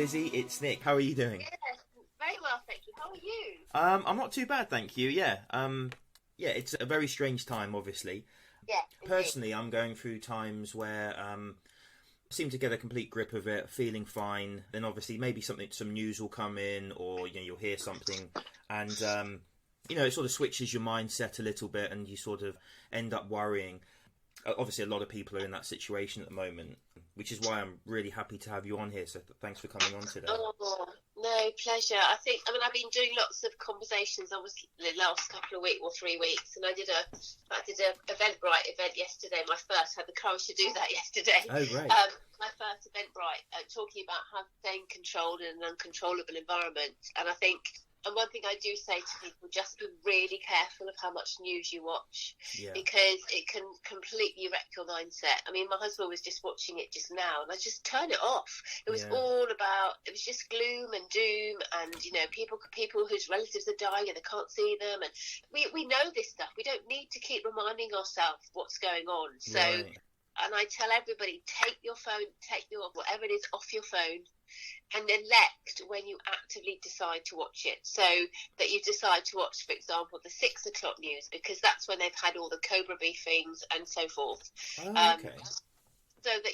Lizzy, it's Nick. How are you doing? Yes, very well, thank you. How are you? I'm not too bad, thank you. Yeah, it's a very strange time, obviously. Yeah. Personally, I'm going through times where I seem to get a complete grip of it, feeling fine. Then obviously maybe some news will come in, or you'll hear something, and it sort of switches your mindset a little bit, and you sort of end up worrying. Obviously, a lot of people are in that situation at the moment, which is why I'm really happy to have you on here. So thanks for coming on today. Oh, no, pleasure. I've been doing lots of conversations, obviously, the last couple of weeks or 3 weeks, and I did a Eventbrite event yesterday. My first, I had the courage to do that yesterday. Oh, great. My first Eventbrite, talking about how to stay controlled in an uncontrollable environment. And I think, and one thing I do say to people, just be really careful of how much news you watch, because it can completely wreck your mindset. I mean, my husband was just watching it just now, and I just turn it off. It was it was just gloom and doom, and people whose relatives are dying and they can't see them, and we know this stuff. We don't need to keep reminding ourselves what's going on. So, and I tell everybody, take your phone, take your whatever it is off your phone, and elect when you actively decide to watch it. So that you decide to watch, for example, the 6 o'clock news, because that's when they've had all the Cobra briefings and so forth. Oh, okay. So that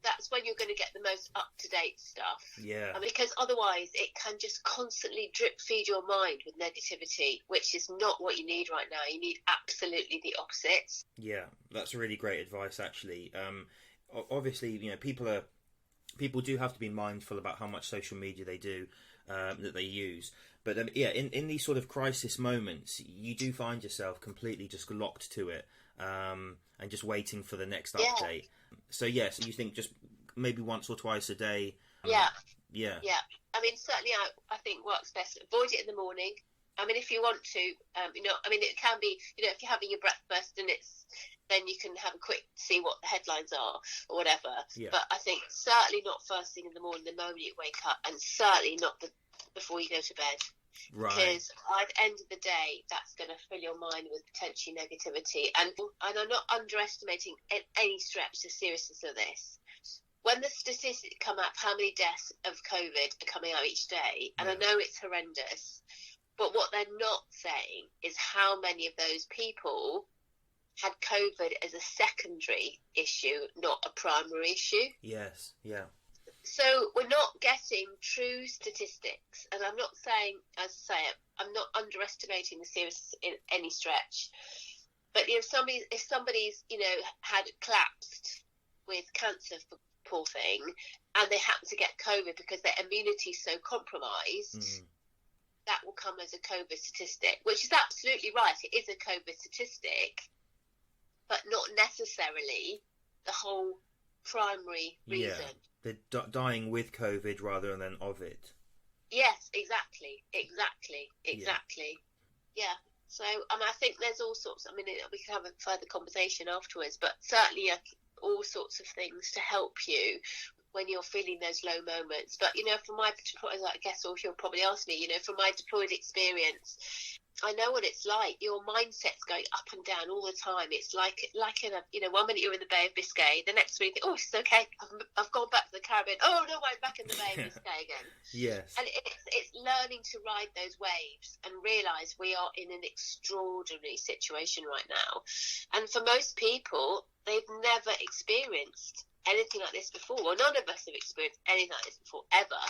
that's when you're going to get the most up-to-date stuff. Yeah. Because otherwise it can just constantly drip-feed your mind with negativity, which is not what you need right now. You need absolutely the opposite. Yeah, that's really great advice, actually. Obviously, people do have to be mindful about how much social media they do, that they use. But in these sort of crisis moments, you do find yourself completely just locked to it, and just waiting for the next update. So so you think just maybe once or twice a day. Yeah. I mean, certainly I think works best. Avoid it in the morning. I mean, if you want to, it can be, if you're having your breakfast and then you can have a quick see what the headlines are or whatever. Yeah. But I think certainly not first thing in the morning, the moment you wake up, and certainly not before you go to bed. Right. Because at the end of the day, that's going to fill your mind with potentially negativity. And I'm not underestimating any stretch the seriousness of this. When the statistics come up, how many deaths of COVID are coming out each day, and I know it's horrendous, but what they're not saying is how many of those people had COVID as a secondary issue, not a primary issue. Yes, yeah. So we're not getting true statistics, and I'm not saying, as I say, I'm not underestimating the seriousness in any stretch. But if somebody's had collapsed with cancer, poor thing, and they happen to get COVID because their immunity is so compromised, that will come as a COVID statistic, which is absolutely right. It is a COVID statistic, but not necessarily the whole primary reason. Yeah. They're dying with COVID rather than of it. Yes, exactly. Yeah. So, I think there's all sorts. We can have a further conversation afterwards, but certainly all sorts of things to help you when you're feeling those low moments. But from my, I guess, or you'll probably ask me, from my deployed experience, I know what it's like. Your mindset's going up and down all the time. It's like in a, 1 minute you're in the Bay of Biscay, the next minute you think, oh, it's okay, I've gone back to the Caribbean. Oh no, I'm back in the Bay of Biscay again. Yes. And it's learning to ride those waves and realise we are in an extraordinary situation right now. And for most people, they've never experienced anything like this before. Well, none of us have experienced anything like this before, ever.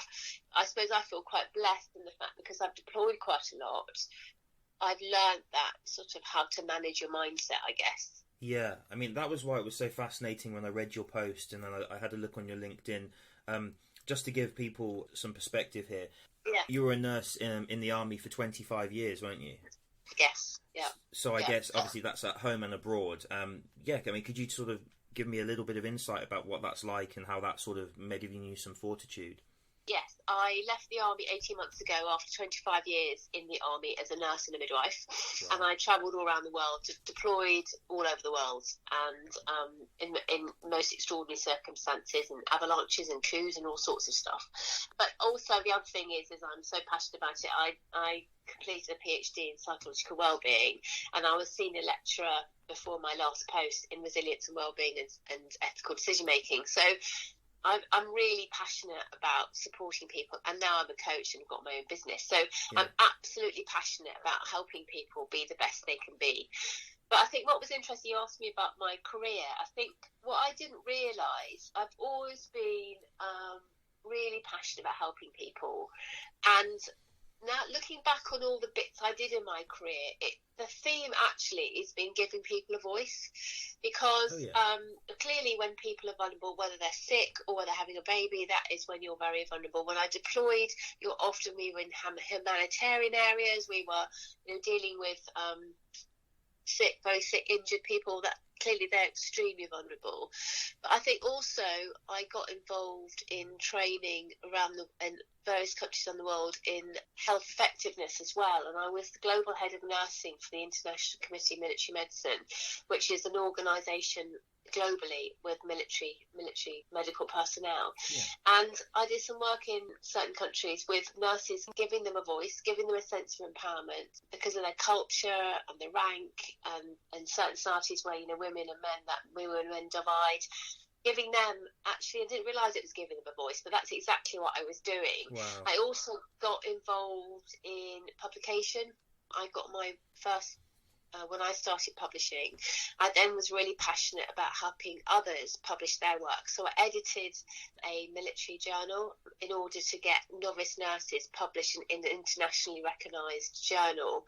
I suppose I feel quite blessed in the fact, because I've deployed quite a lot, I've learned that sort of how to manage your mindset, I guess. Yeah, that was why it was so fascinating when I read your post, and then I had a look on your LinkedIn. Just to give people some perspective here, you were a nurse in the army for 25 years, weren't you? Yes, yeah. So I guess, obviously, that's at home and abroad. Could you sort of give me a little bit of insight about what that's like and how that sort of made you some fortitude? Yes, I left the army 18 months ago after 25 years in the army as a nurse and a midwife. Right. And I travelled all around the world, deployed all over the world, and in most extraordinary circumstances, and avalanches and coups and all sorts of stuff. But also the other thing is I'm so passionate about it, I completed a PhD in psychological wellbeing, and I was senior lecturer before my last post in resilience and wellbeing and ethical decision making. So I'm really passionate about supporting people, and now I'm a coach and got my own business. So Yeah. I'm absolutely passionate about helping people be the best they can be. But I think what was interesting, you asked me about my career. I think what I didn't realise, I've always been really passionate about helping people. And now looking back on all the bits I did in my career, the theme actually is been giving people a voice, because clearly when people are vulnerable, whether they're sick or whether they're having a baby, that is when you're very vulnerable. When I deployed, we were in humanitarian areas, we were dealing with very sick, injured people, that clearly they're extremely vulnerable. But I think also I got involved in training in various countries around the world in health effectiveness as well, and I was the global head of nursing for the International Committee of Military Medicine, which is an organisation globally with military medical personnel. And I did some work in certain countries with nurses, giving them a voice, giving them a sense of empowerment because of their culture and their rank, and certain societies where women and men divide, giving them, actually I didn't realise it was giving them a voice, but that's exactly what I was doing. Wow. I also got involved in publication. I got my first when I started publishing, I then was really passionate about helping others publish their work. So I edited a military journal in order to get novice nurses published in an internationally recognised journal.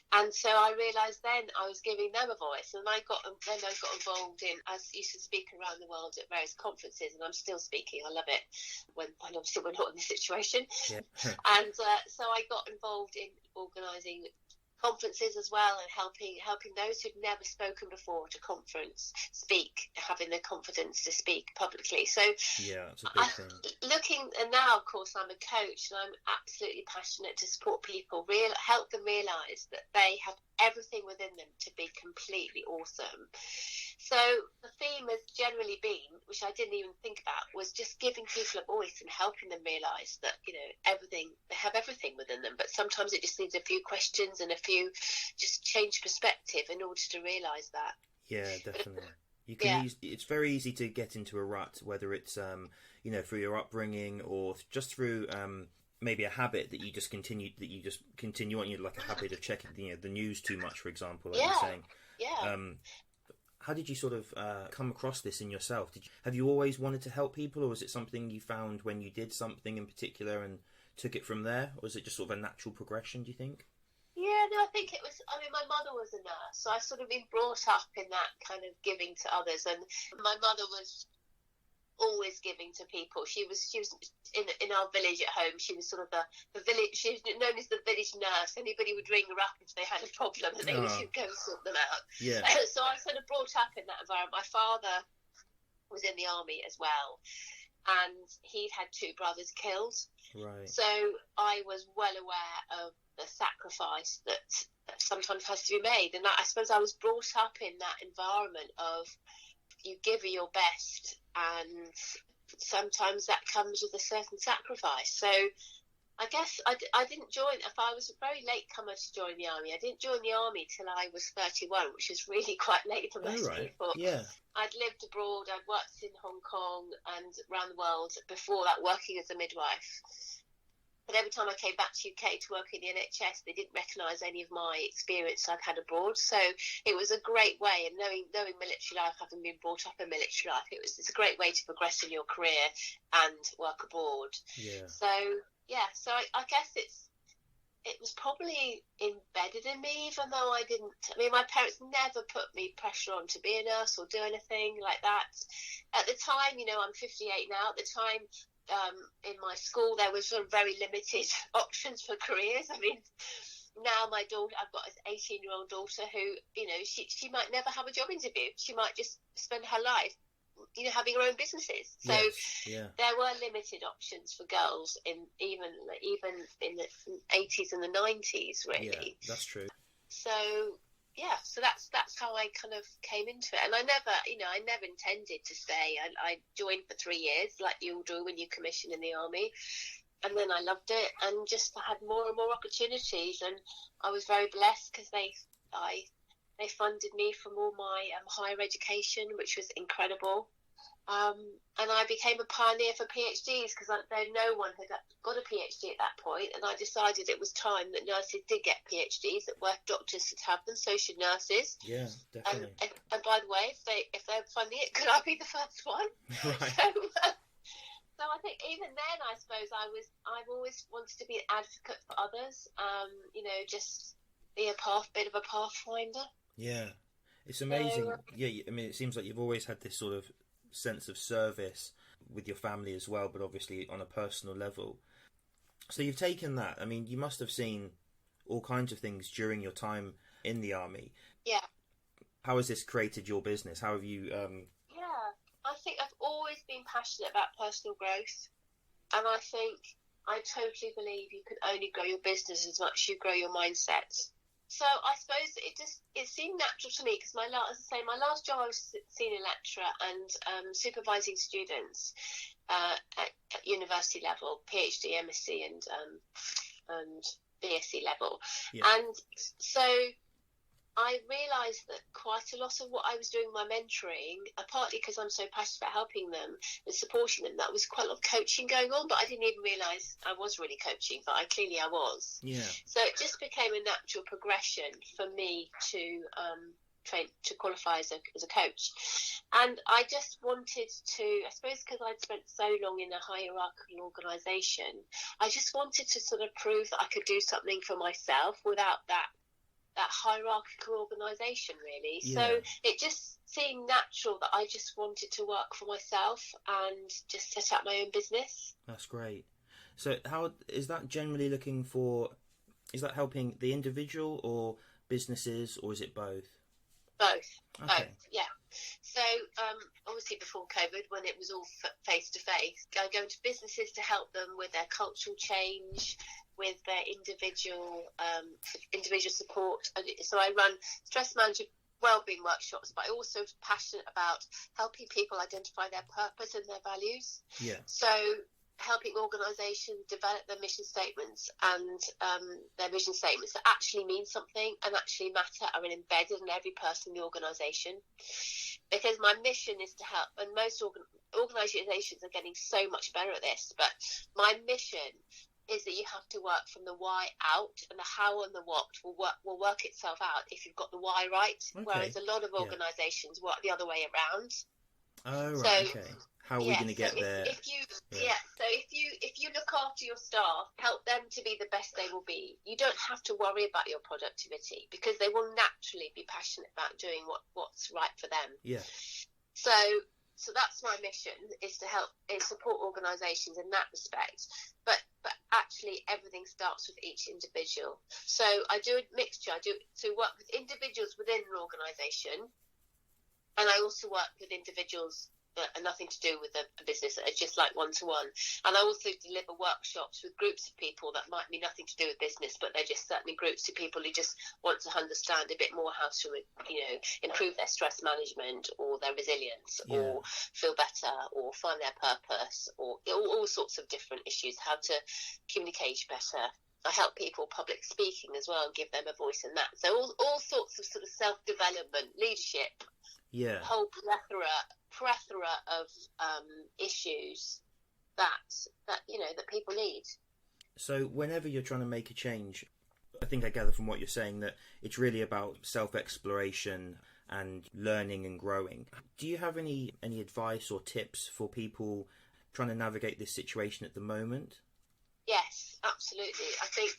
And so I realised then I was giving them a voice. And I got involved in, as used to speak around the world at various conferences, and I'm still we're not in this situation. Yeah. And so I got involved in organising conferences as well, and helping those who'd never spoken before to conference speak, having the confidence to speak publicly. So yeah, it's a big thing. And now of course I'm a coach, and I'm absolutely passionate to support people, help them realise that they have everything within them to be completely awesome. So the theme has generally been, which I didn't even think about, was just giving people a voice and helping them realise that, they have everything within them, but sometimes it just needs a few questions and a few just change perspective in order to realise that. Yeah, definitely. You can it's very easy to get into a rut, whether it's through your upbringing or just through maybe a habit that you just continue on. Like a habit of checking the news too much, for example, like you're saying. Yeah. How did you sort of come across this in yourself? Have you always wanted to help people, or was it something you found when you did something in particular and took it from there? Or was it just sort of a natural progression, do you think? Yeah, no, I think it was, my mother was a nurse, so I've sort of been brought up in that kind of giving to others, and my mother was always giving to people. She was in our village at home. She was sort of the village. She was known as the village nurse. Anybody would ring her up if they had a problem, and she'd go and sort them out. Yeah. So I was sort of brought up in that environment. My father was in the army as well, and he'd had 2 brothers killed. Right. So I was well aware of the sacrifice that sometimes has to be made, and I suppose I was brought up in that environment of you give your best, and sometimes that comes with a certain sacrifice. So I guess I didn't join. If I was a very late comer to join the army, I didn't join the army till I was 31, which is really quite late for most people. Yeah. I'd lived abroad. I'd worked in Hong Kong and around the world before that, working as a midwife. But every time I came back to UK to work in the NHS, they didn't recognise any of my experience I'd had abroad. So it was a great way, and knowing military life, having been brought up in military life, it's a great way to progress in your career and work abroad. Yeah. So I guess it was probably embedded in me, even though I didn't. My parents never put me pressure on to be a nurse or do anything like that. At the time, I'm 58 now. At the time, in my school, there was sort of very limited options for careers. Now my daughter, I've got an 18-year-old daughter who, she might never have a job interview. She might just spend her life, having her own businesses. So there were limited options for girls even in the 80s and the 90s, really. Yeah, that's true. So that's how I kind of came into it, and I never intended to stay. I joined for 3 years, like you all do when you commission in the army, and then I loved it, and just had more and more opportunities, and I was very blessed because they funded me from all my higher education, which was incredible. And I became a pioneer for PhDs because no one had got a PhD at that point, and I decided it was time that nurses did get PhDs, that work doctors should have them, so should nurses. Yeah, definitely. And by the way, if they're funding it, could I be the first one? Right. So I think even then, I suppose I've always wanted to be an advocate for others. Just be bit of a pathfinder. Yeah, it's amazing. So, yeah, I mean, it seems like you've always had this sort of sense of service with your family as well, but obviously on a personal level. So you've taken that. I mean, you must have seen all kinds of things during your time in the army. Yeah. How has this created your business? How have you? Yeah, I think I've always been passionate about personal growth, and I totally believe you can only grow your business as much as you grow your mindset. So I suppose it seemed natural to me because my last job I was senior lecturer and supervising students at university level, PhD, MSc, and BSc level, Yeah. and so I realised that quite a lot of what I was doing my mentoring, partly because I'm so passionate about helping them and supporting them, that was quite a lot of coaching going on, but I didn't even realise I was really coaching, but I was. Yeah. So it just became a natural progression for me to train to qualify as a coach. And I just wanted to, I suppose because I'd spent so long in a hierarchical organisation, I just wanted to sort of prove that I could do something for myself without that hierarchical organisation, really. Yeah. So it just seemed natural that I just wanted to work for myself and just set up my own business. That's great. So how is that generally is that helping the individual or businesses, or is it both? Both. Okay. Both, yeah. So obviously before COVID, when it was all face-to-face, I go into businesses to help them with their cultural change, with their individual support. And so I run stress management wellbeing workshops, but I also passionate about helping people identify their purpose and their values. Yeah. So helping organisations develop their mission statements and their vision statements that actually mean something and actually matter are embedded in every person in the organisation. Because my mission is to help, and most organisations are getting so much better at this, but my mission is that you have to work from the why out, and the how and the what will work itself out if you've got the why right. Okay. Whereas a lot of organisations work the other way around. Oh, right. So, okay. How are we going to get there? So if you look after your staff, help them to be the best they will be, you don't have to worry about your productivity because they will naturally be passionate about doing what's right for them. Yeah. So that's my mission, is to help and support organisations in that respect. But actually everything starts with each individual. So I do a mixture. I do to work with individuals within an organisation, and I also work with individuals that are nothing to do with a business, that are just like one-to-one. And I also deliver workshops with groups of people that might be nothing to do with business, but they're just certainly groups of people who just want to understand a bit more how to, improve their stress management or their resilience, or feel better, or find their purpose, or all sorts of different issues, how to communicate better. I help people public speaking as well and give them a voice in that. So all sorts of sort of self-development, leadership, whole plethora of issues that people need. So whenever you're trying to make a change, I think I gather from what you're saying that it's really about self-exploration and learning and growing. Do you have any advice or tips for people trying to navigate this situation at the moment? Yes, absolutely. I think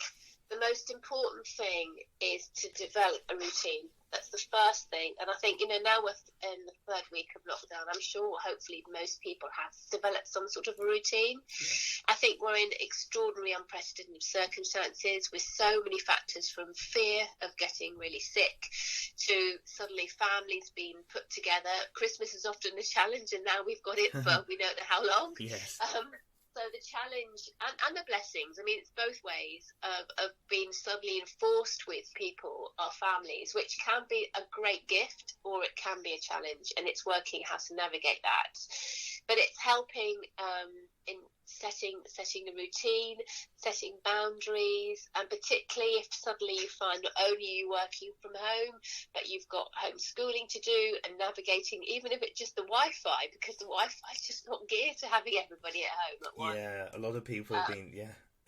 the most important thing is to develop a routine. That's the first thing. And I think, now we're in the third week of lockdown, I'm sure hopefully most people have developed some sort of a routine. Yeah. I think we're in extraordinary, unprecedented circumstances with so many factors, from fear of getting really sick to suddenly families being put together. Christmas is often a challenge, and now we've got it for we don't know how long. Yes. So the challenge and the blessings, I mean, it's both ways of being suddenly enforced with people, our families, which can be a great gift or it can be a challenge, and it's working how to navigate that. But it's helping in setting a routine, setting boundaries, and particularly if suddenly you find not only are you working from home, but you've got homeschooling to do and navigating, even if it's just the Wi-Fi, because the Wi-Fi is just not geared to having everybody at home at once. Yeah, a lot of people have been,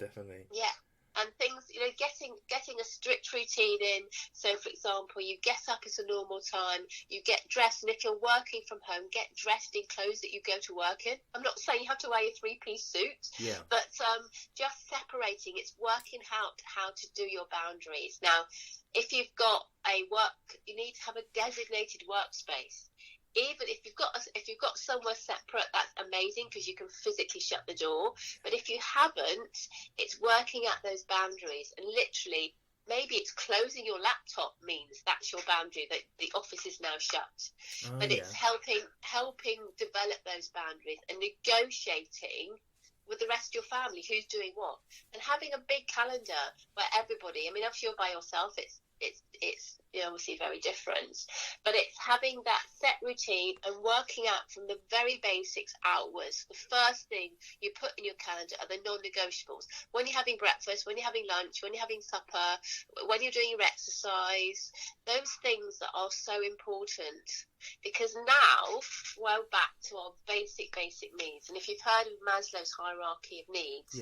definitely. Yeah. And things, getting a strict routine in. So, for example, you get up at a normal time, you get dressed, and if you're working from home, get dressed in clothes that you go to work in. I'm not saying you have to wear your three-piece suit, but just separating. It's working out how to do your boundaries. Now, if you've got you need to have a designated workspace. Even if you've got somewhere separate, that's amazing because you can physically shut the door. But if you haven't, it's working out those boundaries, and literally, maybe it's closing your laptop means that's your boundary, that the office is now shut. But it's helping develop those boundaries and negotiating with the rest of your family who's doing what, and having a big calendar where everybody. I mean, if you're by yourself, it's obviously very different, but it's having that set routine and working out from the very basics outwards. The first thing you put in your calendar are the non-negotiables. When you're having breakfast, when you're having lunch, when you're having supper, when you're doing your exercise, those things that are so important, because now we're back to our basic needs. And if you've heard of Maslow's hierarchy of needs,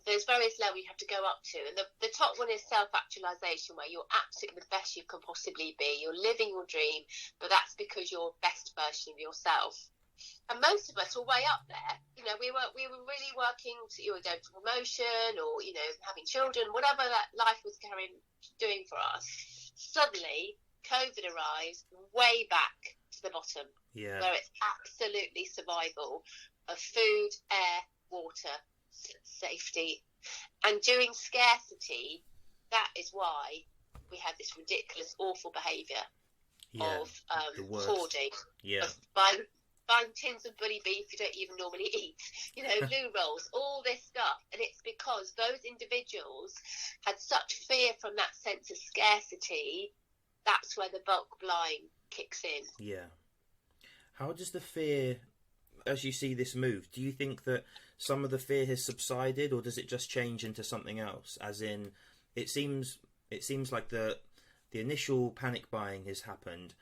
there's various levels you have to go up to, and the top one is self-actualization, where you're absolutely the best you can possibly be. You're living your dream, but that's because you're the best version of yourself. And most of us are way up there. We were really working to go for promotion, or having children, whatever that life was doing for us. Suddenly, COVID arrives, way back to the bottom, where it's absolutely survival of food, air, water, safety. And during scarcity, that is why we have this ridiculous, awful behaviour of hoarding, of buying tins of bully beef you don't even normally eat, loo rolls, all this stuff. And it's because those individuals had such fear from that sense of scarcity. That's where the bulk buying kicks in. Yeah. How does the fear, as you see this move, do you think that some of the fear has subsided, or does it just change into something else? As in, it seems like the initial panic buying has happened.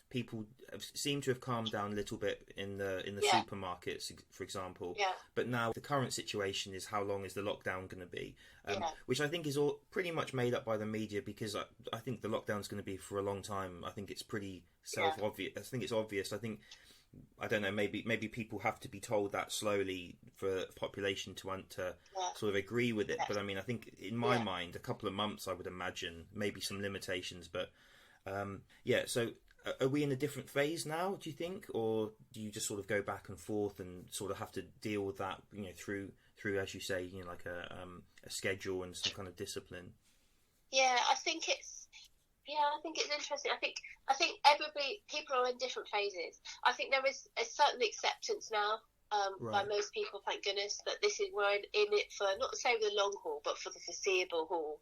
People seem to have calmed down a little bit in the supermarkets, for example. Yeah. But now the current situation is, how long is the lockdown going to be? Which I think is all pretty much made up by the media, because I think the lockdown's going to be for a long time. I think it's pretty self-obvious. I think it's obvious. I don't know, maybe people have to be told that slowly for the population to sort of agree with it. But I mean, I think in my mind, a couple of months, I would imagine, maybe some limitations. But so are we in a different phase now, do you think? Or do you just sort of go back and forth and sort of have to deal with that, through, as you say, like a schedule and some kind of discipline? Yeah, I think it's interesting. I think people are in different phases. I think there is a certain acceptance now by most people, thank goodness, that we're in it for, not to say the long haul, but for the foreseeable haul.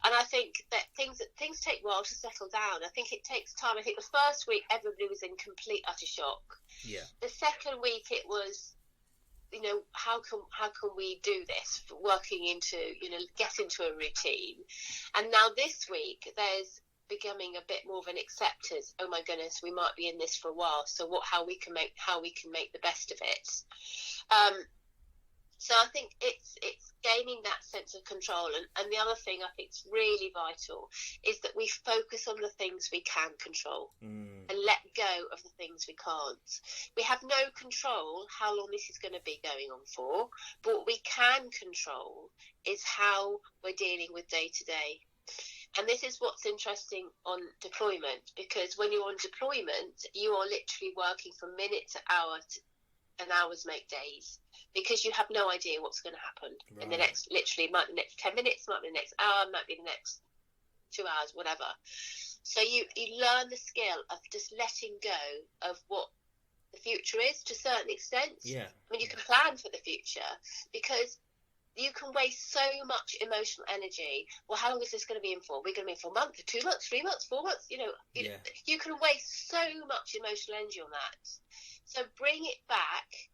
And I think that things take a while to settle down. I think it takes time. I think the first week everybody was in complete utter shock. Yeah. The second week it was, how can we do this, working into, get into a routine. And now this week there's becoming a bit more of an acceptance. Oh my goodness, we might be in this for a while, so how we can make the best of it. So I think it's gaining that sense of control, and the other thing I think is really vital is that we focus on the things we can control and let go of the things we can't. We have no control how long this is going to be going on for, but what we can control is how we're dealing with day to day. And this is what's interesting on deployment, because when you're on deployment, you are literally working from minute to hour, and hours make days, because you have no idea what's going to happen in the next, literally, might be the next 10 minutes, might be the next hour, might be the next 2 hours, whatever. So you learn the skill of just letting go of what the future is to a certain extent. Yeah. I mean, you can plan for the future, because you can waste so much emotional energy. Well, how long is this going to be in for? We're going to be in for a month, 2 months, 3 months, 4 months. You can waste so much emotional energy on that. So bring it back,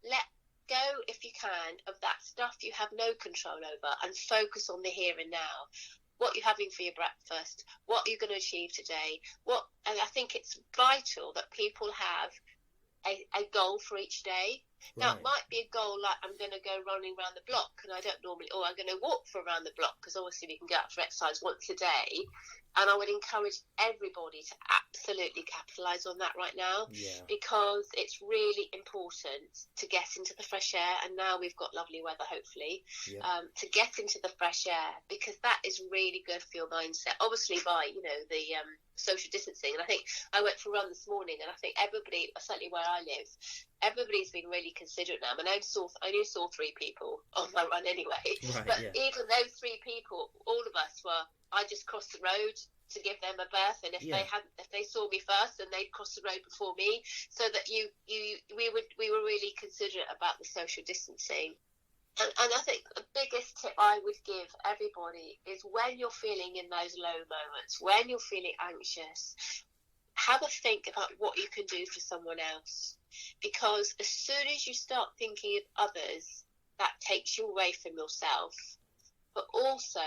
let go, if you can, of that stuff you have no control over and focus on the here and now. What you're having for your breakfast, what you're going to achieve today. And I think it's vital that people have a goal for each day. Right. Now, it might be a goal like I'm going to go running around the block, and I don't normally, or I'm going to walk for around the block, because obviously we can go out for exercise once a day. And I would encourage everybody to absolutely capitalise on that right now, because it's really important to get into the fresh air. And now we've got lovely weather, hopefully, to get into the fresh air, because that is really good for your mindset. Obviously, by the social distancing. And I think I went for a run this morning, and I think everybody, certainly where I live, everybody's been really considerate now. I mean, I only saw 3 people on my run anyway. Right, but even those 3 people, all of us I just crossed the road to give them a berth, and if they saw me first, then they'd cross the road before me, so that we were really considerate about the social distancing. And I think the biggest tip I would give everybody is, when you're feeling in those low moments, when you're feeling anxious, have a think about what you can do for someone else. Because as soon as you start thinking of others, that takes you away from yourself. But also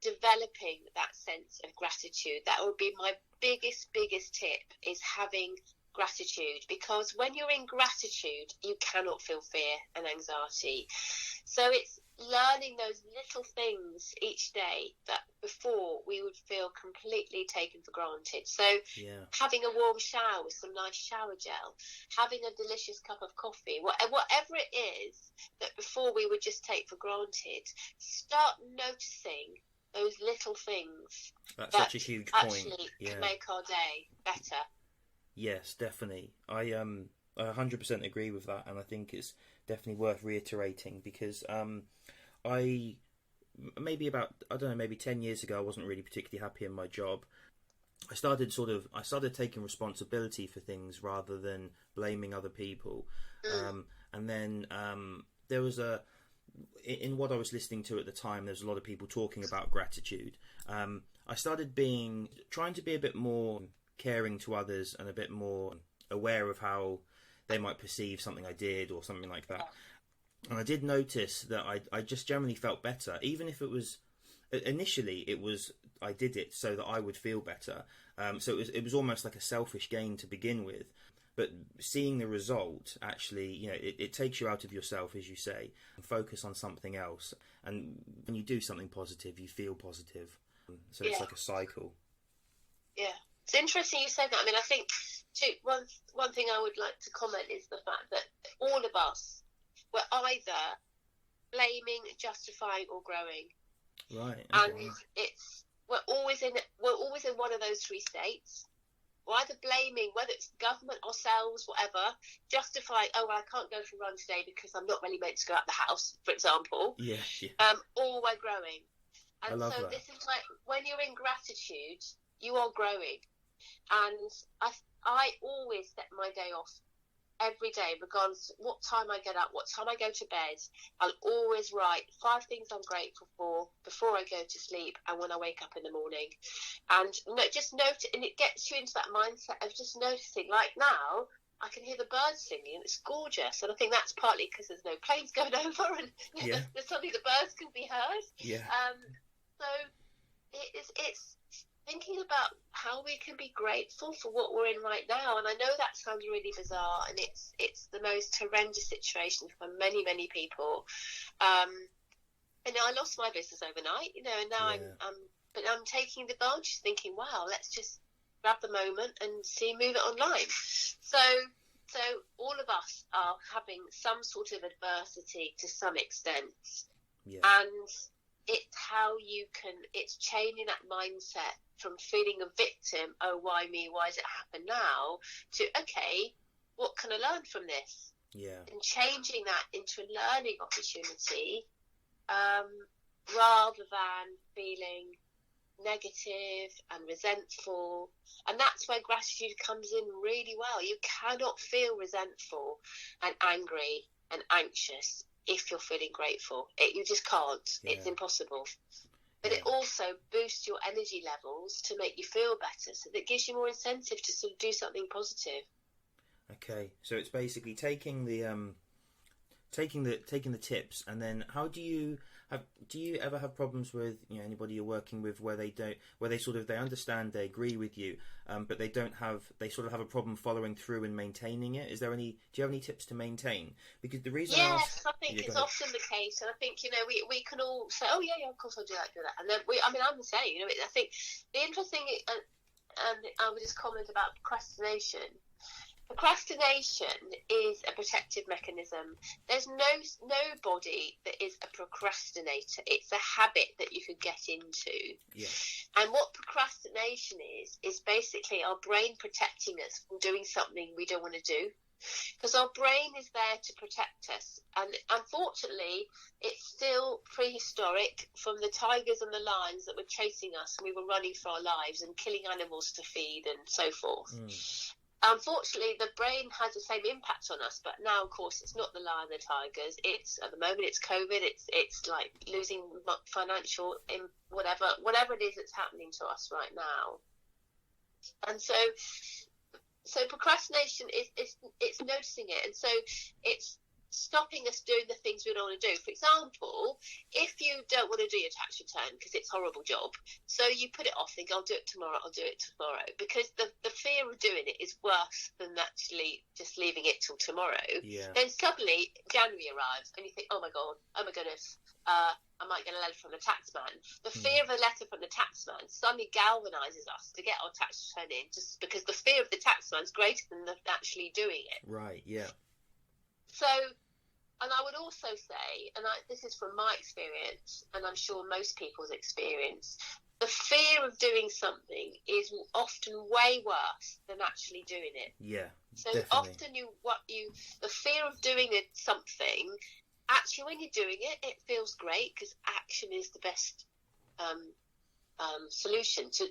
developing that sense of gratitude. That would be my biggest tip, is having gratitude. Because when you're in gratitude, you cannot feel fear and anxiety. So it's learning those little things each day that before we would feel completely taken for granted. So having a warm shower with some nice shower gel, having a delicious cup of coffee, whatever it is that before we would just take for granted, start noticing those little things. That's such a huge point. Actually make our day better. Yes, definitely. I 100% agree with that, and I think it's definitely worth reiterating, because maybe 10 years ago, I wasn't really particularly happy in my job. I started taking responsibility for things rather than blaming other people. And then there was in what I was listening to at the time, there was a lot of people talking about gratitude. I started trying to be a bit more caring to others and a bit more aware of how they might perceive something I did or something like that. And I did notice that I just generally felt better, even if it was initially I did it so that I would feel better. So it was almost like a selfish gain to begin with. But seeing the result, actually, it takes you out of yourself, as you say, and focus on something else. And when you do something positive, you feel positive. So it's like a cycle. Yeah. It's interesting you said that. I mean, I think one thing I would like to comment is the fact that all of us were either blaming, justifying, or growing. Right. Okay. And we're always in one of those 3 states. We're either blaming, whether it's government, ourselves, whatever, justifying, oh, well, I can't go for a run today because I'm not really meant to go out the house, for example. Yeah. Or we're growing. And I love so that. this is like, when you're in gratitude, you are growing. And I always set my day off every day, regardless of what time I get up, what time I go to bed. I'll always write 5 things I'm grateful for before I go to sleep and when I wake up in the morning. And just note, and it gets you into that mindset of just noticing. Like now, I can hear the birds singing, and it's gorgeous. And I think that's partly because there's no planes going over, and suddenly the birds can be heard. Yeah. So it's thinking about how we can be grateful for what we're in right now. And I know that sounds really bizarre, and it's the most horrendous situation for many, many people. And I lost my business overnight, and now I'm taking the advantage, thinking, wow, let's just grab the moment and move it online. So all of us are having some sort of adversity to some extent. Yeah. And it's changing that mindset from feeling a victim, oh, why me, why does it happen now, to, okay, what can I learn from this? Yeah. And changing that into a learning opportunity, rather than feeling negative and resentful. And that's where gratitude comes in really well. You cannot feel resentful and angry and anxious if you're feeling grateful. You just can't. Yeah. It's impossible. But it also boosts your energy levels to make you feel better, so that gives you more incentive to sort of do something positive. Okay, so it's basically taking the taking the tips, and then how do you ever have problems with anybody you're working with where they sort of they understand, they agree with you, but they sort of have a problem following through and maintaining it? Do you have any tips to maintain? Because the reason I think it's often the case, and I think we can all say, oh yeah, of course I'll do that, and then I'm the same. I think the interesting, and I would just comment about procrastination. Procrastination is a protective mechanism. There's nobody that is a procrastinator. It's a habit that you could get into. Yeah. And what procrastination is basically our brain protecting us from doing something we don't want to do. Because our brain is there to protect us. And unfortunately, it's still prehistoric from the tigers and the lions that were chasing us. And we were running for our lives and killing animals to feed and so forth. Unfortunately, the brain has the same impact on us, but now, of course, it's not the lion, the tigers. It's at the moment, it's COVID. It's like losing financial, whatever it is that's happening to us right now. And so procrastination is noticing it, and so it's stopping us doing the things we don't want to do. For example, if you don't want to do your tax return because it's a horrible job, so you put it off, think I'll do it tomorrow, because the fear of doing it is worse than actually just leaving it till tomorrow. Yeah. Then suddenly January arrives and you think, oh my goodness, I might get a letter from the taxman. The fear of a letter from the taxman suddenly galvanizes us to get our tax return in, just because the fear of the taxman is greater than actually doing it. Right, yeah. So, and I would also say, and this is from my experience, and I'm sure most people's experience, the fear of doing something is often way worse than actually doing it. Yeah, so definitely. Often the fear of doing something, actually when you're doing it, it feels great because action is the best solution to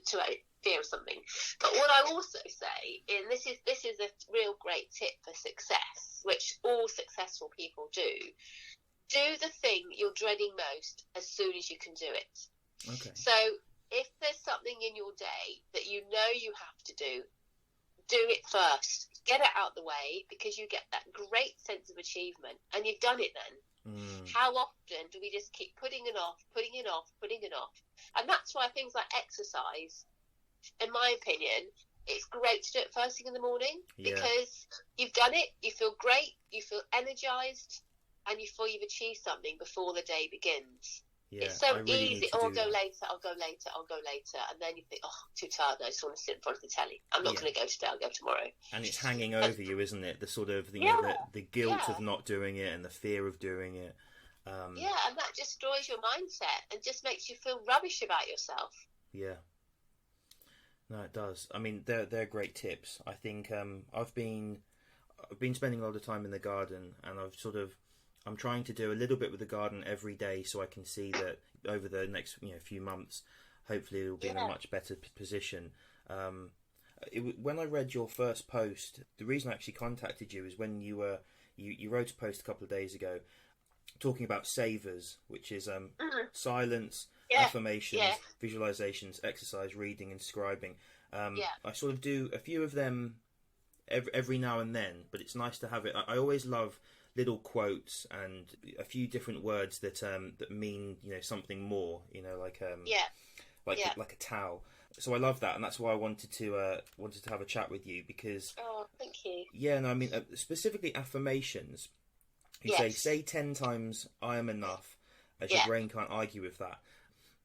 fear of something. But what I also say, and this is a real great tip for success, which all successful people do the thing you're dreading most as soon as you can do it. Okay. So if there's something in your day that you know you have to do it first. Get it out the way, because you get that great sense of achievement, and you've done it then. How often do we just keep putting it off? And that's why things like exercise, in my opinion, it's great to do it first thing in the morning, because you've done it, you feel great, you feel energized, and you feel you've achieved something before the day begins. Yeah, it's so really easy. I'll go later. And then you think, oh, too tired. I just want to sit in front of the telly. I'm not going to go today. I'll go tomorrow. And it's hanging over you, isn't it? The sort of the guilt of not doing it and the fear of doing it. And that destroys your mindset and just makes you feel rubbish about yourself. Yeah. No, it does. I mean, they're great tips. I think I've been spending a lot of time in the garden, and I'm trying to do a little bit with the garden every day, so I can see that over the next few months, hopefully it will be in a much better position. When I read your first post, the reason I actually contacted you is when you wrote a post a couple of days ago talking about savers, which is silence, affirmations, visualizations, exercise, reading, and scribing. I sort of do a few of them every now and then, but it's nice to have it. I always love little quotes and a few different words that mean something more, like a towel. So I love that, and that's why I wanted to have a chat with you, because thank you. I mean specifically affirmations. You say 10 times I am enough, as your brain can't argue with that.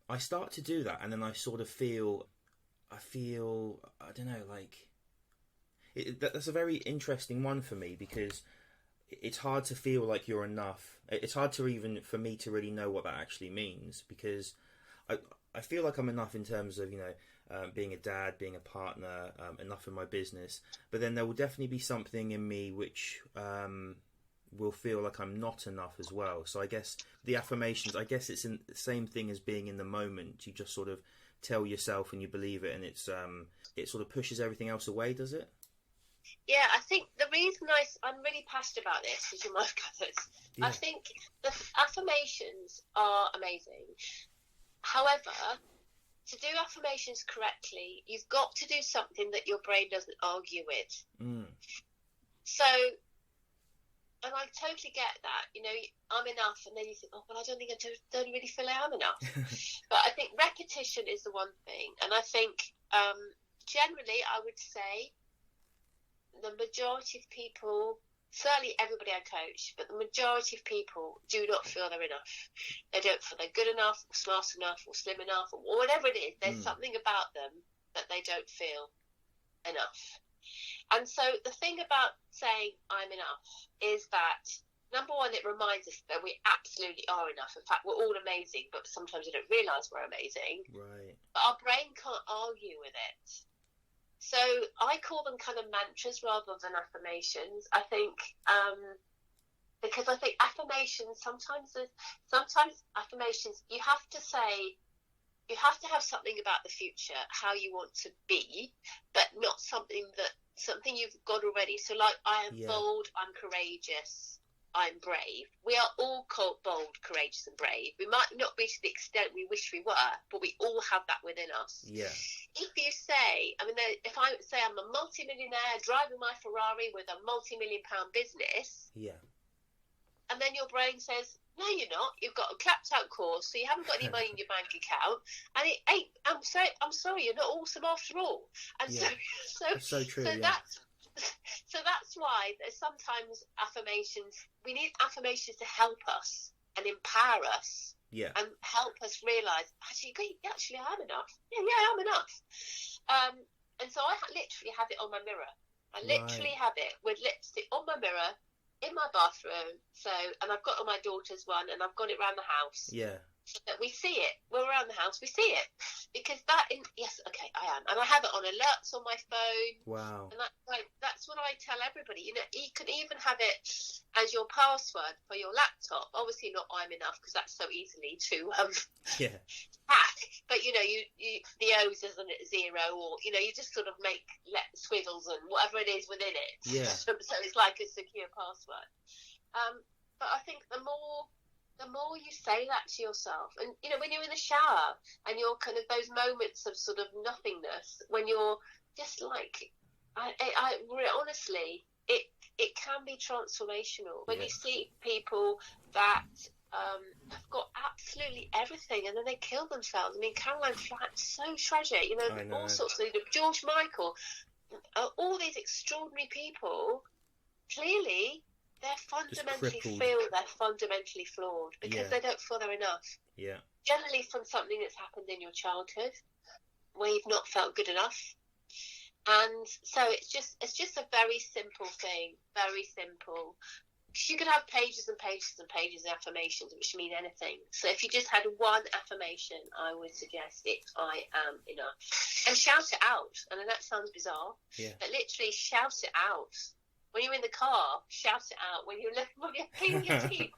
I start to do that, and then I sort of feel I don't know, like that's a very interesting one for me, because it's hard to feel like you're enough. It's hard for me to really know what that actually means, because I feel like I'm enough in terms of being a dad, being a partner, enough in my business. But then there will definitely be something in me which will feel like I'm not enough as well. So I guess the affirmations, it's the same thing as being in the moment. You just sort of tell yourself and you believe it, and it sort of pushes everything else away, does it? Yeah, I think the reason I'm really passionate about this, as you might have gathered, I think the affirmations are amazing. However, to do affirmations correctly, you've got to do something that your brain doesn't argue with. So And I totally get that. You know, I'm enough, and then you think, oh, well, I don't really feel I am enough. But I think repetition is the one thing, and I think generally, I would say the majority of people, certainly everybody I coach, but the majority of people do not feel they're enough. They don't feel they're good enough, or smart enough, or slim enough, or whatever it is. There's something about them that they don't feel enough. And so the thing about saying I'm enough is that, number one, it reminds us that we absolutely are enough. In fact, we're all amazing, but sometimes we don't realise we're amazing. Right. But our brain can't argue with it. So I call them kind of mantras rather than affirmations. I think because I think affirmations, sometimes affirmations, you have to have something about the future, how you want to be, but not something you've got already. So like, I am bold, I'm courageous, I'm brave. We are all called bold, courageous and brave. We might not be to the extent we wish we were, but we all have that within us. Yeah. If you say, if I say I'm a multi-millionaire driving my Ferrari with a multi-million-pound business, and then your brain says, no, you're not. You've got a clapped-out course, so you haven't got any money in your bank account, and it ain't. I'm sorry, you're not awesome after all. And so true. So that's why there's sometimes affirmations. We need affirmations to help us and empower us, and help us realise actually I am enough. Yeah, I'm enough. And so I literally have it on my mirror. I literally have it with lipstick on my mirror in my bathroom. And I've got on my daughter's one, and I've got it around the house. Yeah. So that we see it. We're around the house, we see it. Because I am. And I have it on alerts on my phone. Wow. And that's what I tell everybody. You know, you can even have it as your password for your laptop. Obviously not I'm enough, because that's so easily to hack. But, you know, you the O's isn't it 0, or, you know, you just sort of make squiggles and whatever it is within it. Yeah. So it's like a secure password. But I think the more you say that to yourself, and, you know, when you're in the shower and you're kind of those moments of sort of nothingness, when you're just like, honestly, it can be transformational. When you see people that have got absolutely everything, and then they kill themselves. I mean, Caroline Flack, so tragic, you know, all sorts of, George Michael, all these extraordinary people, clearly they're fundamentally flawed, because they don't feel they're enough. Yeah. Generally from something that's happened in your childhood where you've not felt good enough. And so it's just a very simple thing, very simple. You could have pages and pages and pages of affirmations, which mean anything. So if you just had one affirmation, I would suggest it, I am enough. And shout it out. And that sounds bizarre, but literally shout it out. When you're in the car, shout it out. When you're cleaning your teeth.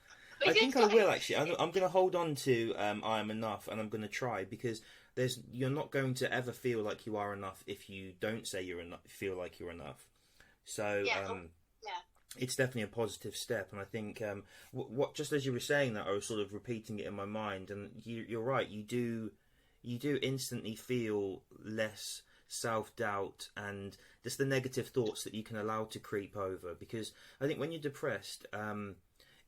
I think I will, actually. I'm going to hold on to I am enough, and I'm going to try, because you're not going to ever feel like you are enough if you don't say you're enough, feel like you're enough. So it's definitely a positive step. And I think what just as you were saying that, I was sort of repeating it in my mind, and you're right. You do instantly feel less self-doubt and just the negative thoughts that you can allow to creep over, because I think when you're depressed,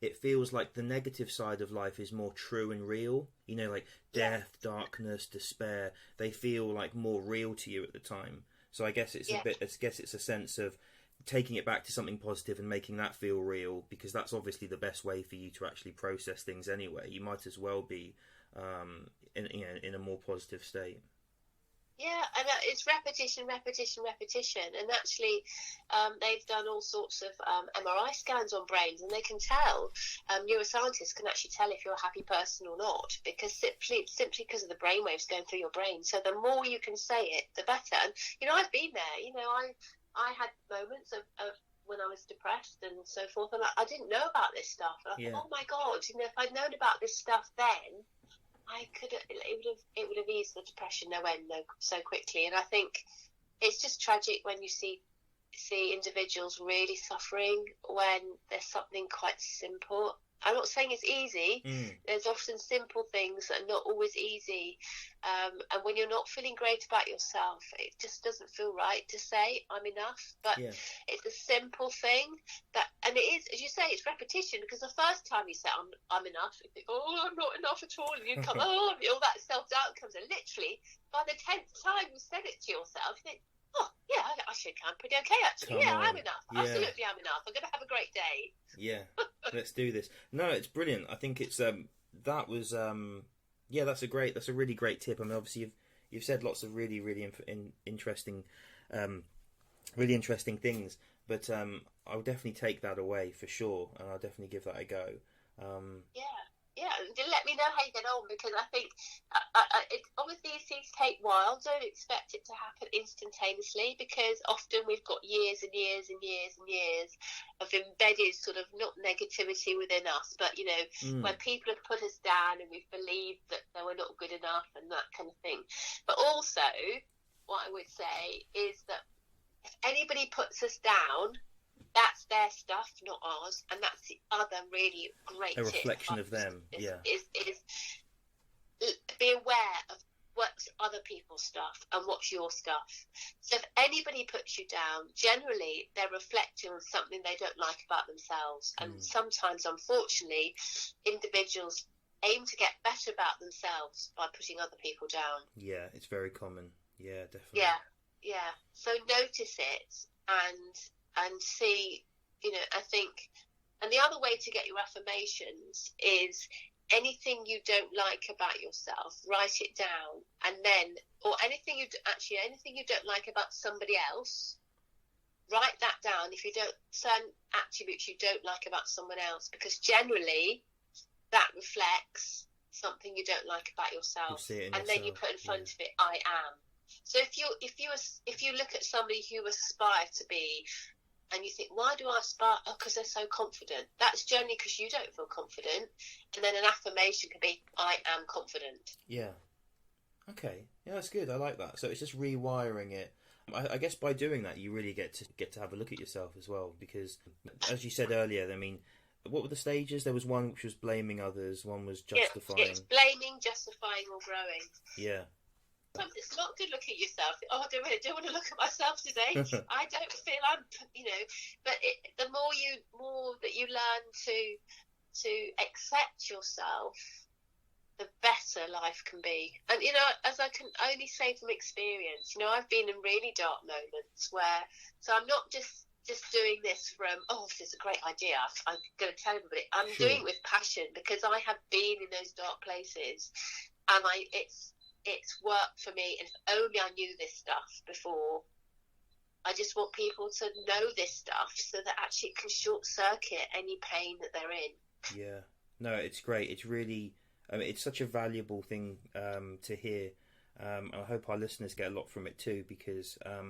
it feels like the negative side of life is more true and real, you know, like death, darkness, despair, they feel like more real to you at the time. So I guess it's it's a sense of taking it back to something positive and making that feel real, because that's obviously the best way for you to actually process things anyway. You might as well be in a more positive state. Yeah, and it's repetition. And actually, they've done all sorts of MRI scans on brains, and they can tell, neuroscientists can actually tell if you're a happy person or not, because simply because of the brainwaves going through your brain. So the more you can say it, the better. And, you know, I've been there. You know, I had moments of when I was depressed and so forth, and I didn't know about this stuff. And I thought, oh my God, you know, if I'd known about this stuff then, it would have eased the depression so quickly. And I think it's just tragic when you see individuals really suffering when there's something quite simple I'm not saying it's easy. There's often simple things that are not always easy. And when you're not feeling great about yourself, it just doesn't feel right to say, I'm enough. But it's a simple thing and it is, as you say, it's repetition, because the first time you say, I'm enough, you think, oh, I'm not enough at all. And you come, all that self-doubt comes in. Literally, by the 10th time you said it to yourself, you think, oh, yeah, I should I'm pretty okay, actually. I'm enough. Yeah. Absolutely, I'm enough. I'm going to have a great day. Yeah, let's do this. No, it's brilliant. I think it's that's a really great tip. I mean, obviously you've said lots of really interesting things, but I'll definitely take that away for sure, and I'll definitely give that a go. Yeah, and let me know how you get on, because I think obviously these things take a while. Don't expect it to happen instantaneously, because often we've got years and years and years and years of embedded sort of, not negativity within us, but, you know, when people have put us down and we've believed that they were not good enough and that kind of thing. But also, what I would say is that if anybody puts us down, that's their stuff, not ours, and that's the other really great a reflection of them. Is be aware of what's other people's stuff and what's your stuff. So if anybody puts you down, generally they're reflecting on something they don't like about themselves, and sometimes, unfortunately, individuals aim to get better about themselves by putting other people down. Yeah, it's very common. Yeah, definitely. Yeah. So notice it and see, you know, I think, and the other way to get your affirmations is anything you don't like about yourself, write it down, and then, or anything you don't like about somebody else, write that down. If you don't, certain attributes you don't like about someone else, because generally that reflects something you don't like about yourself, and then you put in front of it, I am. So if you look at somebody who aspire to be, and you think, why do I aspire? Oh, because they're so confident. That's generally because you don't feel confident. And then an affirmation could be, I am confident. Yeah. Okay. Yeah, that's good. I like that. So it's just rewiring it. I guess by doing that, you really get to have a look at yourself as well. Because, as you said earlier, I mean, what were the stages? There was one which was blaming others. One was justifying. Yeah, it's blaming, justifying, or growing. Yeah. It's not to look at yourself. Oh, I don't want to look at myself today. I don't feel I'm, you know. But the more that you learn to accept yourself, the better life can be. And, you know, as I can only say from experience, you know, I've been in really dark moments where, so I'm not just doing this from, oh, this is a great idea, I'm going to tell everybody. I'm doing it with passion, because I have been in those dark places, and it's worked for me. And if only I knew this stuff before. I just want people to know this stuff so that actually it can short circuit any pain that they're in. Yeah, no, it's great. It's really, I mean, it's such a valuable thing to hear. And I hope our listeners get a lot from it too, because I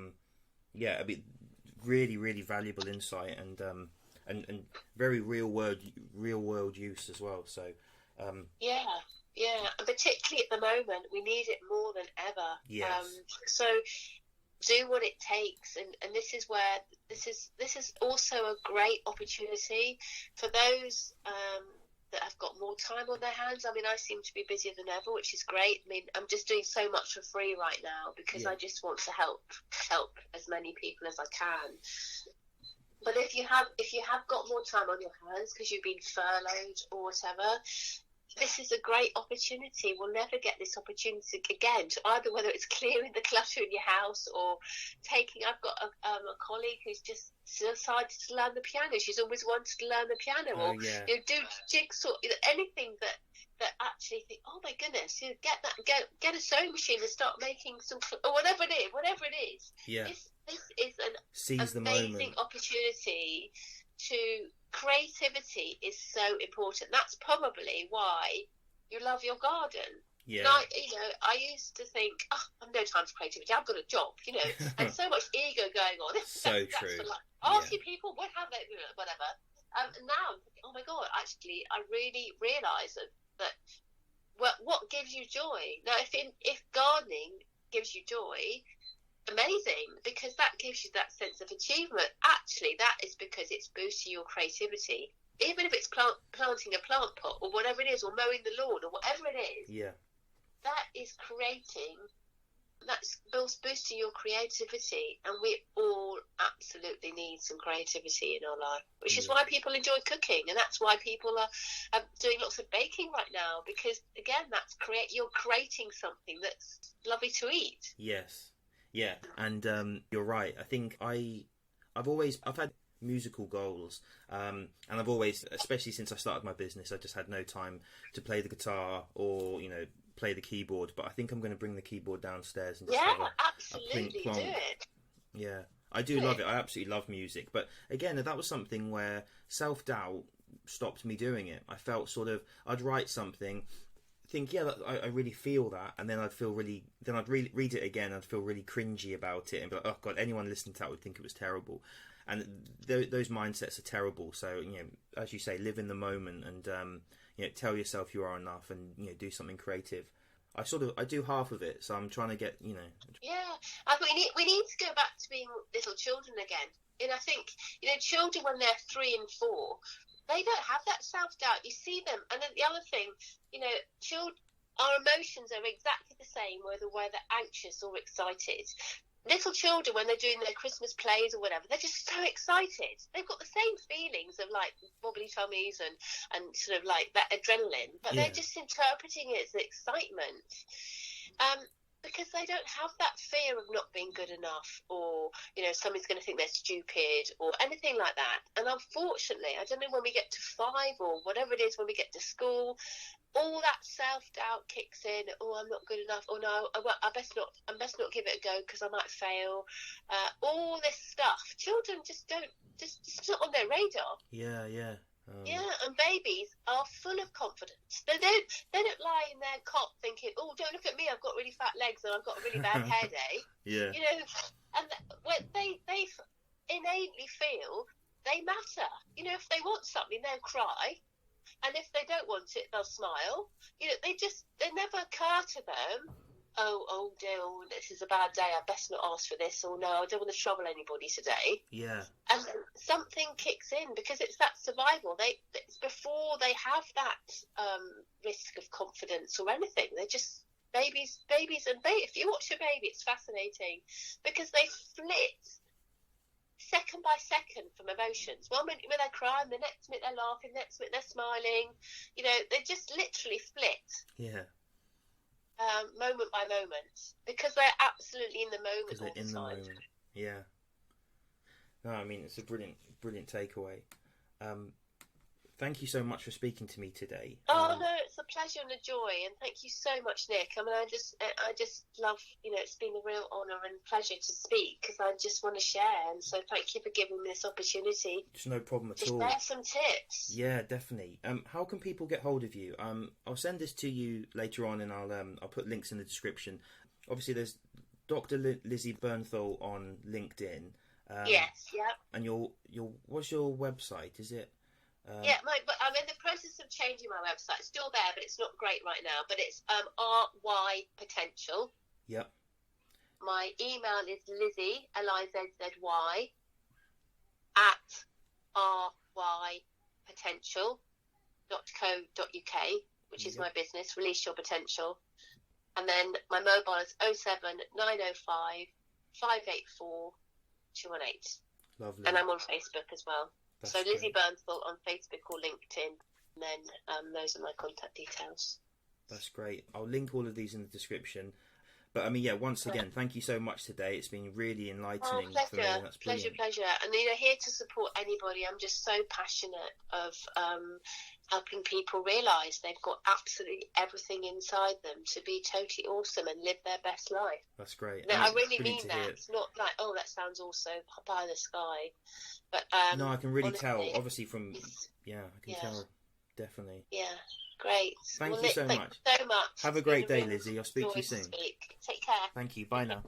mean, really valuable insight, and very real world use as well. So yeah, and particularly at the moment, we need it more than ever. Yes. So do what it takes, and this is where this is also a great opportunity for those that have got more time on their hands. I mean, I seem to be busier than ever, which is great. I mean, I'm just doing so much for free right now, because I just want to help as many people as I can. But if you have got more time on your hands because you've been furloughed or whatever, this is a great opportunity. We'll never get this opportunity again, to either, whether it's clearing the clutter in your house or taking. I've got a colleague who's just decided to learn the piano. She's always wanted to learn the piano, or you know, do jigsaw, anything that actually think, oh my goodness, you know, get a sewing machine and start making some, or whatever it is. Yeah. This is an amazing opportunity to. Creativity is so important. That's probably why you love your garden. Yeah. Like, you know, I used to think, oh, I've no time for creativity. I've got a job, you know, and so much ego going on. So true. Asking people, what have they, whatever. And now I'm thinking, oh my God, actually, I really realise that what gives you joy. Now, if gardening gives you joy, amazing, because that gives you that sense of achievement. Actually, that is because it's boosting your creativity. even if it's planting a plant pot or whatever it is, or mowing the lawn or whatever it is, that is creating, that's boosting your creativity, and we all absolutely need some creativity in our life, which is why people enjoy cooking, and that's why people are doing lots of baking right now, because again, you're creating something that's lovely to eat. Yes, yeah, and you're right. I think I've had musical goals, and I've always, especially since I started my business, I just had no time to play the guitar or play the keyboard. But I think I'm going to bring the keyboard downstairs and just have absolutely do it. Yeah, I do love it. I absolutely love music. But again, that was something where self-doubt stopped me doing it. I felt I'd write something, think, I really feel that, and then I'd read it again, I'd feel really cringy about it and be like, oh god, anyone listening to that would think it was terrible. And those mindsets are terrible. So, as you say, live in the moment, and tell yourself you are enough, and do something creative. I do half of it, so I'm trying to get Yeah, I think we need to go back to being little children again. And I think children, when they're 3 and 4, they don't have that self-doubt. You see them, and then the other thing, our emotions are exactly the same whether they're anxious or excited. Little children, when they're doing their Christmas plays or whatever, they're just so excited. They've got the same feelings of like wobbly tummies and sort of like that adrenaline, but they're just interpreting it as excitement. Because they don't have that fear of not being good enough, or somebody's going to think they're stupid or anything like that. And unfortunately, I don't know, when we get to 5 or whatever it is, when we get to school, all that self-doubt kicks in. Oh, I'm not good enough. Oh no, I best not give it a go because I might fail. All this stuff, children just don't, just not on their radar. Yeah. And babies are full of confidence. They don't lie in their cot thinking, oh, don't look at me, I've got really fat legs and I've got a really bad hair day. And when they innately feel they matter. If they want something, they'll cry. And if they don't want it, they'll smile. They never occur to them, oh dear, this is a bad day, I best not ask for this, or no, I don't want to trouble anybody today. Yeah. And something kicks in, because it's that survival. It's before they have that risk of confidence or anything. They're just babies, and if you watch a baby, it's fascinating, because they flit second by second from emotions. One minute they're crying, the next minute they're laughing, the next minute they're smiling. They just literally flit. Yeah. Moment by moment, because they're absolutely in the moment all the time. Moment. Yeah. No, I mean, it's a brilliant takeaway. Thank you so much for speaking to me today. Oh no, it's a pleasure and a joy, and thank you so much, Nick. I mean, I just love, it's been a real honour and pleasure to speak, because I just want to share, and so thank you for giving me this opportunity. It's no problem at all. Share some tips. Yeah, definitely. How can people get hold of you? I'll send this to you later on, and I'll put links in the description. Obviously, there's Dr. Lizzy Bernthal on LinkedIn. Yes, yeah. And what's your website? Is it? But I'm in the process of changing my website. It's still there, but it's not great right now. But it's RY Potential. Yep. My email is Lizzy, LIZZY, @ rypotential.co.uk, which is my business, Release Your Potential. And then my mobile is 07905 584 218. Lovely. And I'm on Facebook as well. That's so Lizzy great. Bernthal on Facebook or LinkedIn, and then those are my contact details. That's great. I'll link all of these in the description. But I mean, once again, thank you so much today. It's been really enlightening for me. That's brilliant. Pleasure. And here to support anybody. I'm just so passionate of helping people realise they've got absolutely everything inside them to be totally awesome and live their best life. That's great. No, I really mean that. It's not like, oh, that sounds all so pie in the sky. But no, I can really honestly, tell. Obviously, from I can tell definitely. Yeah, great. Thank you so much. Thank you so much. Have a great day, Lizzy. I'll speak to you soon. Take care. Thank you. Bye now.